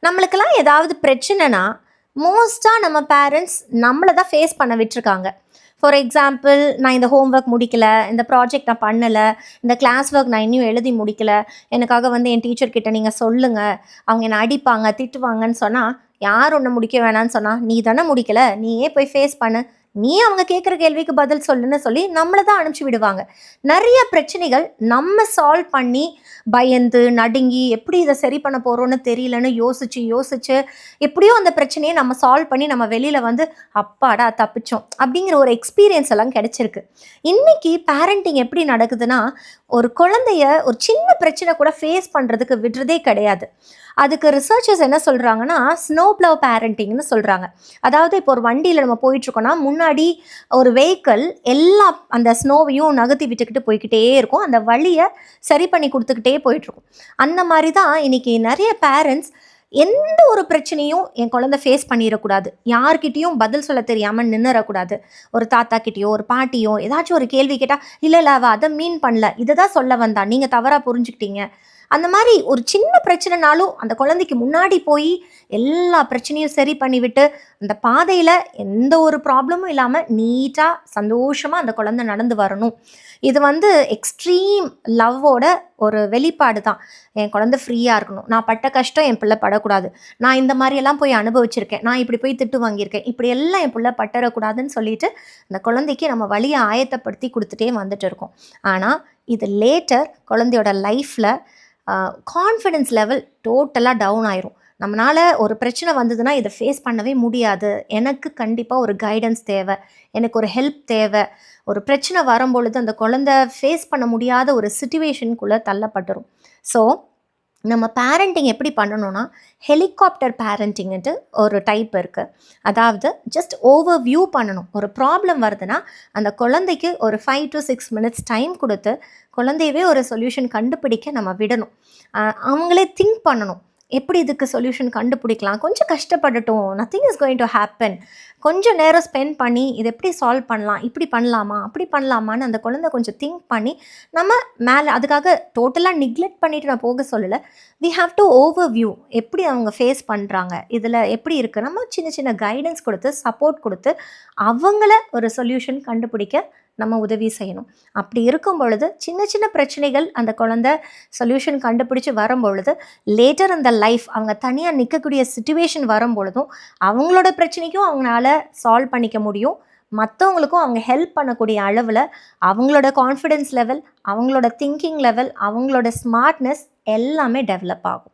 நம்மளுக்கெல்லாம் ஏதாவது பிரச்சனைனா மோஸ்ட்டாக நம்ம பேரண்ட்ஸ் நம்மளை தான் ஃபேஸ் பண்ண விட்டுருக்காங்க. ஃபார் எக்ஸாம்பிள், நான் இந்த ஹோம் ஒர்க் முடிக்கல, இந்த ப்ராஜெக்ட் நான் பண்ணலை, இந்த கிளாஸ் ஒர்க் நான் இன்னும் எழுதி முடிக்கல, எனக்காக வந்து என் டீச்சர்கிட்ட நீங்கள் சொல்லுங்கள், அவங்க என்னை அடிப்பாங்க திட்டுவாங்கன்னு சொன்னால், யார் ஒன்று முடிக்க வேணான்னு சொன்னால், நீ தானே முடிக்கலை, நீயே போய் ஃபேஸ் பண்ணு, நீ அவங்க கேட்குற கேள்விக்கு பதில் சொல்லுன்னு சொல்லி நம்மளை தான் அனுப்பிச்சி விடுவாங்க. நிறைய பிரச்சனைகள் நம்ம சால்வ் பண்ணி பயந்து நடுங்கி எப்படி இதை சரி பண்ண போகிறோன்னு தெரியலன்னு யோசிச்சு எப்படியோ அந்த பிரச்சனையை நம்ம சால்வ் பண்ணி நம்ம வெளியில் வந்து அப்பாடா தப்பிச்சோம் அப்படிங்கிற ஒரு எக்ஸ்பீரியன்ஸ் எல்லாம் கிடைச்சிருக்கு. இன்னைக்கு பேரண்டிங் எப்படி நடக்குதுன்னா, ஒரு குழந்தைய ஒரு சின்ன பிரச்சனை கூட ஃபேஸ் பண்ணுறதுக்கு விடுறதே கிடையாது. அதுக்கு ரிசர்ச்சர்ஸ் என்ன சொல்கிறாங்கன்னா, ஸ்னோ ப்ளவ் பேரண்டிங்னு சொல்கிறாங்க. அதாவது இப்போ ஒரு வண்டியில் நம்ம போயிட்டுருக்கோன்னா, முன்னாடி ஒரு வெஹிக்கிள் எல்லா அந்த ஸ்னோவையும் நகர்த்தி விட்டுக்கிட்டு போய்கிட்டே இருக்கும், அந்த வழியை சரி பண்ணி கொடுத்துக்கிட்டே போயிட்டுருக்கும். அந்த மாதிரி தான் இன்றைக்கி நிறைய பேரண்ட்ஸ் எந்த ஒரு பிரச்சனையும் என் குழந்தை ஃபேஸ் பண்ணிடக்கூடாது, யார்கிட்டையும் பதில் சொல்ல தெரியாமல் நின்றுடக்கூடாது. ஒரு தாத்தா கிட்டேயோ ஒரு பாட்டியோ ஏதாச்சும் ஒரு கேள்வி கேட்டால், இல்லை அவள் அதை மீன் பண்ணல, இதை தான் சொல்ல வந்தா, நீங்கள் தவறாக புரிஞ்சுக்கிட்டீங்க, அந்த மாதிரி ஒரு சின்ன பிரச்சனைனாலும் அந்த குழந்தைக்கு முன்னாடி போய் எல்லா பிரச்சனையும் சரி பண்ணிவிட்டு அந்த பாதையில் எந்த ஒரு ப்ராப்ளமும் இல்லாமல் நீட்டாக சந்தோஷமாக அந்த குழந்தை நடந்து வரணும். இது வந்து எக்ஸ்ட்ரீம் லவ்வோட ஒரு வெளிப்பாடு தான். என் குழந்தை ஃப்ரீயாக இருக்கணும், நான் பட்ட கஷ்டம் என் பிள்ளை படக்கூடாது, நான் இந்த மாதிரியெல்லாம் போய் அனுபவிச்சிருக்கேன், நான் இப்படி போய் திட்டு வாங்கியிருக்கேன், இப்படி எல்லாம் என் பிள்ளை பட்டறக்கூடாதுன்னு சொல்லிட்டு அந்த குழந்தைக்கு நம்ம வழியை ஆயத்தப்படுத்தி கொடுத்துட்டே வந்துட்டு இருக்கோம். ஆனால் இது லேட்டர் குழந்தையோட லைஃப்பில் கான்ஃபிடென்ஸ் லெவல் டோட்டலாக டவுன் ஆயிரும். நம்மளால் ஒரு பிரச்சனை வந்ததுன்னா இதை ஃபேஸ் பண்ணவே முடியாது, எனக்கு கண்டிப்பாக ஒரு கைடன்ஸ் தேவை, எனக்கு ஒரு ஹெல்ப் தேவை. ஒரு பிரச்சனை வரும்பொழுது அந்த குழந்தை ஃபேஸ் பண்ண முடியாத ஒரு சிச்சுவேஷனுக்குள்ளே தள்ளப்பட்டுரும். ஸோ நம்ம பேரண்டிங் எப்படி பண்ணணும்னா, ஹெலிகாப்டர் பேரண்டிங்ன்ட்டு ஒரு டைப் இருக்குது. அதாவது ஜஸ்ட் ஓவர் வியூ பண்ணணும். ஒரு ப்ராப்ளம் வருதுன்னா அந்த குழந்தைக்கு ஒரு 5 to 6 minutes டைம் கொடுத்து குழந்தையவே ஒரு சொல்யூஷன் கண்டுபிடிக்க நம்ம விடணும். அவங்களே திங்க் பண்ணணும், எப்படி இதுக்கு சொல்யூஷன் கண்டுபிடிக்கலாம், கொஞ்சம் கஷ்டப்படட்டும், nothing is going to happen, கொஞ்சம் நேரம் ஸ்பெண்ட் பண்ணி இது எப்படி சால்வ் பண்ணலாம், இப்படி பண்ணலாமா அப்படி பண்ணலாமான்னு அந்த குழந்தை கொஞ்சம் திங்க் பண்ணி நம்ம மேலே, அதுக்காக டோட்டலாக நிக்லெக்ட் பண்ணிவிட்டு நான் போக சொல்லலை. வி ஹாவ் டு ஓவர் வியூ, எப்படி அவங்க ஃபேஸ் பண்ணுறாங்க, இதில் எப்படி இருக்குது, நம்ம சின்ன சின்ன கைடன்ஸ் கொடுத்து சப்போர்ட் கொடுத்து அவங்கள ஒரு சொல்யூஷன் கண்டுபிடிக்க நம்ம உதவி செய்யணும். அப்படி இருக்கும் பொழுது சின்ன சின்ன பிரச்சனைகள் அந்த குழந்தை சொல்யூஷன் கண்டுபிடிச்சி வரும்பொழுது லேட்டர் இந்த லைஃப் அவங்க தனியாக நிற்கக்கூடிய சிச்சுவேஷன் வரும்பொழுதும் அவங்களோட பிரச்சனைக்கும் அவங்களால சால்வ் பண்ணிக்க முடியும். மற்றவங்களுக்கும் அவங்க ஹெல்ப் பண்ணக்கூடிய அளவில் அவங்களோட கான்ஃபிடென்ஸ் லெவல், அவங்களோட திங்கிங் லெவல், அவங்களோட ஸ்மார்ட்னஸ் எல்லாமே டெவலப் ஆகும்.